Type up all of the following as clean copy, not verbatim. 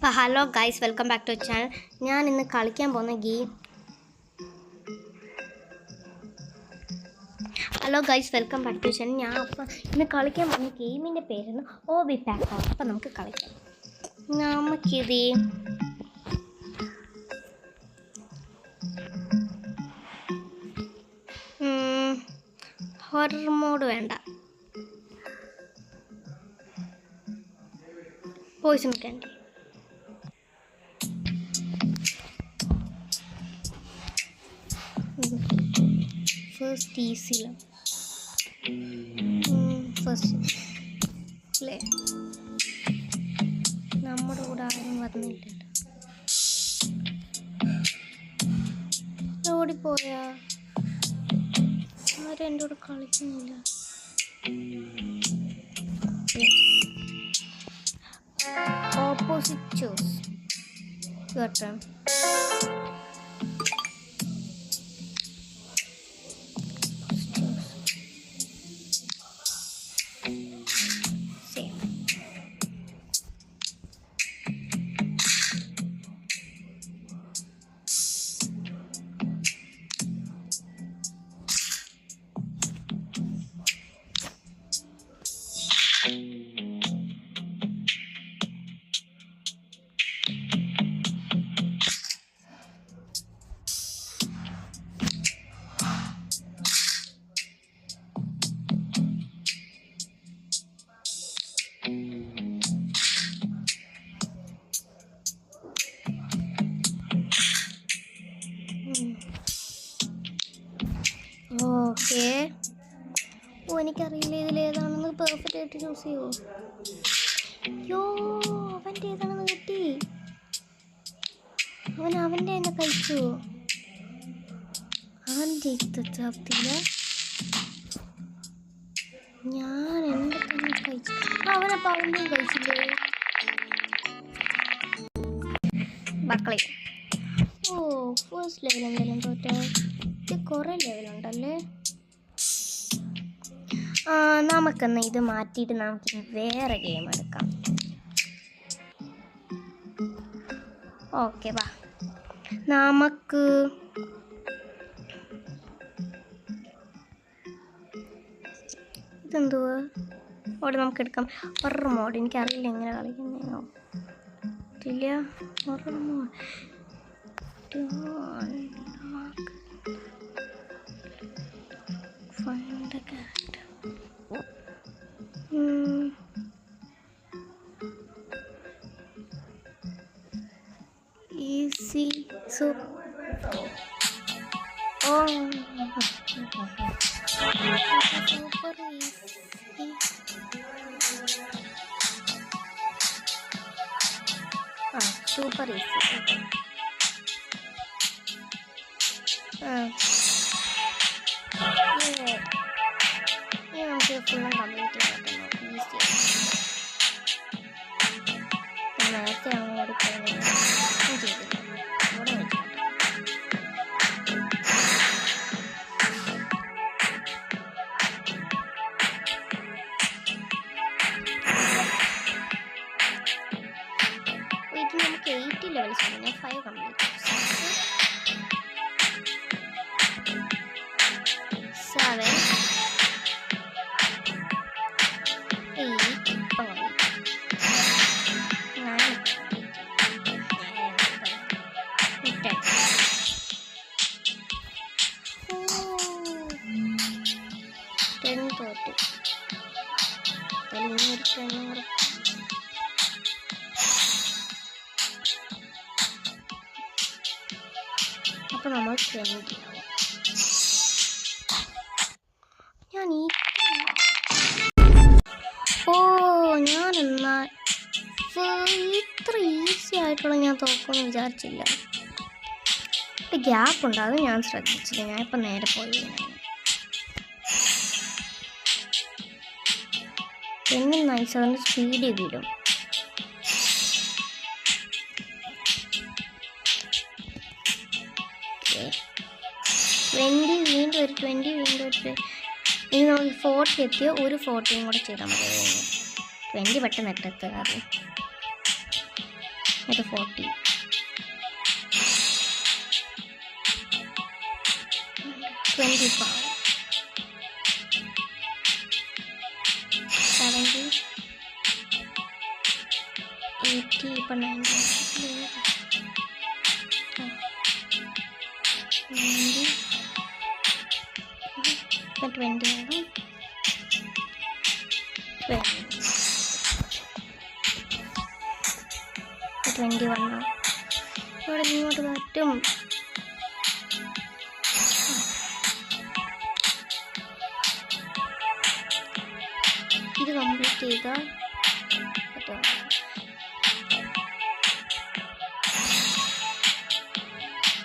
അപ്പോൾ hello guys, welcome back to channel. ഞാൻ ഇന്ന് കളിക്കാൻ പോകുന്ന ഗെയിം ഞാൻ അപ്പോൾ ഇന്ന് കളിക്കാൻ പോകുന്ന ഗെയിമിൻ്റെ പേരാണ് ഓബി പാക്ക്. അപ്പോൾ നമുക്ക് കളിക്കാം. നമുക്കിത് ഹൊറർ മോഡ് വേണ്ട, പോയിസൺ കാൻഡി. ഫസ്റ്റ് ഈസിയിലും ഫസ്റ്റ് പ്ലേ. നമ്മുടെ കൂടെ ആരും വന്നില്ലല്ലോ, ഓടിപ്പോയാ ആരും എൻ്റെ കൂടെ കളിക്കുന്നില്ല. Opposite choose your turn. Okay. എനിക്കറിയില്ല ഇതിലേതാണെന്ന് പെർഫെക്റ്റ് ആയിട്ട് ചൂസ് ചെയ്യുമോ. യോ, അവൻ്റെ ഏതാണെന്ന് കിട്ടി. അവൻ്റെ തന്നെ കഴിച്ചു. അവൻ ജയിത്തില്ല, ഞാൻ എൻ്റെ തന്നെ കഴിച്ചു. അവനപ്പോൾ അവൻ്റെയും കഴിച്ചില്ലേ മക്കളെ. ഓ, ഫസ്റ്റ് ലെവൽ എന്തെങ്കിലും തോറ്റോ. ഇത് കുറേ ലെവലുണ്ടല്ലേ. നമുക്കെന്ന് ഇത് മാറ്റിയിട്ട് നമുക്ക് വേറെ ഗെയിം എടുക്കാം. ഓക്കെ, വാ. നമുക്ക് ഇതെന്തുവാ അവിടെ നമുക്ക് എടുക്കാം. ഹൊറർ മോഡ് എനിക്കറിയില്ല എങ്ങനെ കളിക്കുന്നോ ഇല്ല. Horror mode find a cat. Easy. So super easy. Super easy. നമുക്ക് ഫുള്ളും കംപ്ലീറ്റ് ചെയ്യണം. നേരത്തെ അങ്ങോട്ട് ചെയ്തില്ല, ഇവിടെ വെച്ചിട്ട് ഇത് നമുക്ക് 80 ലെവൽസ് ആണ്. ഞാൻ 5 കംപ്ലീറ്റ് 7 തോറ്റു. അപ്പൊ നമ്മൾ ഞാൻ ഞാനെന്നാ ഇത്ര ഈസി ആയിട്ടുള്ള ഞാൻ തോക്കുമെന്ന് വിചാരിച്ചില്ല. ഗ്യാപ്പ് ഉണ്ട്, അത് ഞാൻ ശ്രദ്ധിച്ചില്ല. ഞാനിപ്പോൾ നേരെ പോയി എന്നെ നൈസ് അതിൻ്റെ സ്പീഡിൽ വിടും. വീണ്ടും ഒരു 20 വീണ്ടും ഒരു ഇനി നമുക്ക് 40 എത്തിയോ. ഒരു 40യും കൂടെ ചെയ്താൽ മതി. 20 പെട്ടെന്ന് എത്തുക. ഇത് 40. 25. 70. 80. ഇപ്പം 90. 90. ഇപ്പം 20 ആകും. 21. ഇവിടെ ഇങ്ങോട്ട് പറ്റും. ഇത് കംപ്ലീറ്റ് ചെയ്താൽ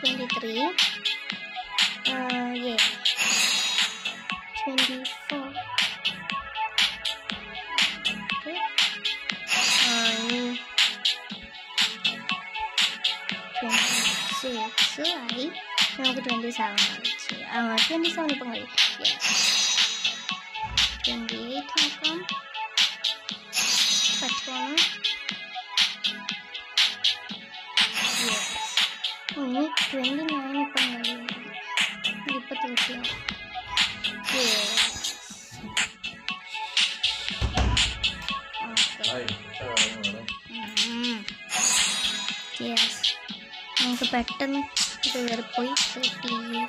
23. 24. 26 ആയി. നമുക്ക് 27 കളിച്ച് 27 ഇപ്പം കഴിയും. 28 നോക്കാം. പറ്റുമോ? ഇനി 29 ഇപ്പം കഴിയും. ഇപ്പം 30 ആവും. നമുക്ക് പെട്ടെന്ന് കയറിപ്പോയി 30.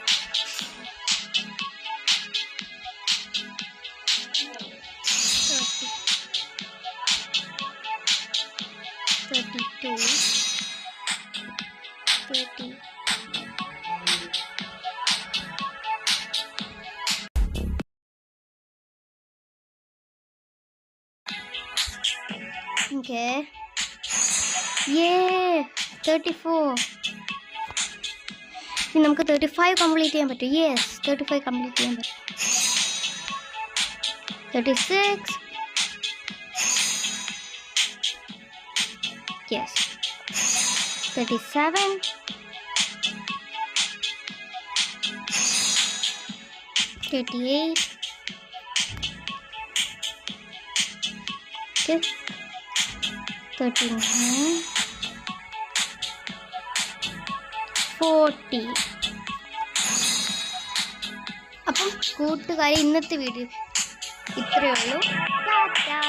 32. 30. Okay. Yeah. 34. ഇനി നമുക്ക് 35 കംപ്ലീറ്റ് ചെയ്യാൻ പറ്റും. യെസ്, 35 കംപ്ലീറ്റ് ചെയ്യാൻ പറ്റും. 36. യെസ്. 37. 38. Okay. 39. 40. അപ്പം കൂട്ടുകാരെ, ഇന്നത്തെ വീഡിയോ ഇത്രയേ ഉള്ളൂ. ടാറ്റാ.